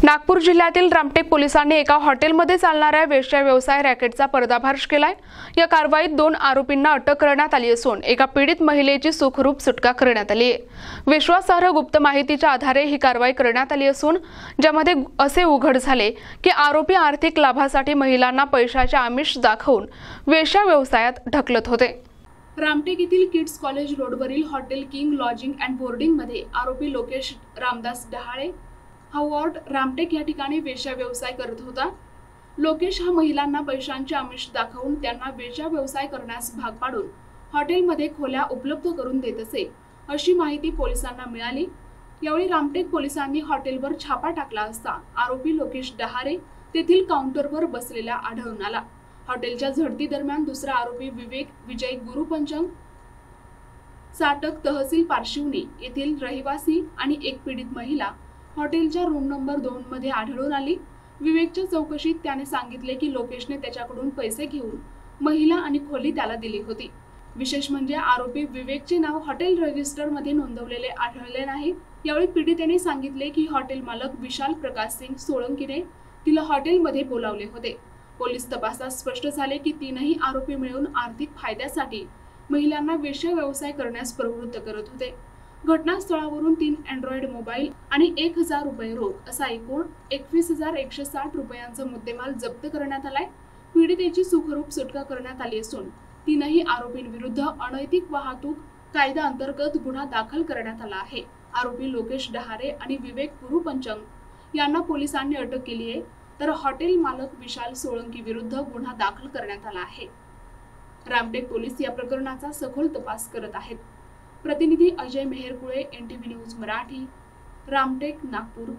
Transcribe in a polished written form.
नागपूर जिल्ह्यातील रामटेक पोलिसांनी एका हॉटेलमध्ये चालणाऱ्या वेश्या व्यवसाय रॅकेटचा पर्दाफाश केलाय। या कारवाईत 2 आरोपींना अटक करण्यात आली असून एका पीडित महिलेची सुखरूप सुटका करण्यात आली आहे। विश्वासार्ह गुप्त माहितीच्या आधारे ही कारवाई करण्यात आली असून ज्यामध्ये असे उघड झाले की आरोपी आर्थिक लाभासाठी महिलांना पैशाचे आमिष दाखवून वेश्या व्यवसायात ढकलत होते। रामटेक येथील किड्स कॉलेज रोडवरील hotel king lodging and boarding मध्ये आरोपी लोकेश रामदास डहाळे हा वॉर्ड रामटेक या ठिकाणी वेश्या व्यवसाय करत होता। लोकेश हा महिलांना पैशांचे आमिष दाखवून त्यांना वेश्या व्यवसाय करण्यास भाग पाडून हॉटेलमध्ये खोल्या उपलब्ध करून देत असे, अशी माहिती पोलिसांना मिळाली। यावेळी रामटेक पोलिसांनी हॉटेलवर छापा टाकला असता आरोपी लोकेश डहाळे तेथील काउंटरवर बसलेला आढळून आला। हॉटेलच्या झडती दरम्यान दुसरा आरोपी विवेक विजय गुरुपंचंग साटक तहसील पारशिवनी येथील रहिवासी आणि एक पीडित महिला हॉटेलच्या रूम नंबर 2 मध्ये आढळून आली। विवेकच्या चौकशीत त्याने सांगितले की लोकेशने त्याच्याकडून पैसे घेऊन महिला आणि खोली त्याला दिली होती। विशेष म्हणजे आरोपी विवेकचे नाव हॉटेल रजिस्टर मध्ये नोंदवलेले आढळले नाही। यावेळी पीडितेने सांगितले की हॉटेल मालक विशाल प्रकाश सिंग सोळंकीने तिला हॉटेलमध्ये बोलावले होते। पोलीस तपासात स्पष्ट झाले की तीनही आरोपी मिळून आर्थिक फायद्यासाठी महिलांना वेश्या व्यवसाय करण्यास प्रवृत्त करत होते। घटनास्थळावरून 3 अँड्रॉइड मोबाईल आणि 1000 रुपये रोख असा एकूण 21,160 रुपयांचा मुद्देमाल जप्त करण्यात आलाय। पीडितेची सुखरूप सुटका करण्यात आली असून तीनही आरोपींविरुद्ध अनैतिक वाहतूक कायदा अंतर्गत गुन्हा दाखल करण्यात आला आहे। आरोपी लोकेश डहाळे आणि विवेक गुरुपंचंग यांना पोलिसांनी अटक केली आहे, तर हॉटेल मालक विशाल सोळंकी विरुद्ध गुन्हा दाखल करण्यात आला आहे। रामटेक पोलीस या प्रकरणाचा सखोल तपास करत आहेत। प्रतिनिधी अजय मेहरकुळे, NTV न्यूज मराठी, रामटेक, नागपूर।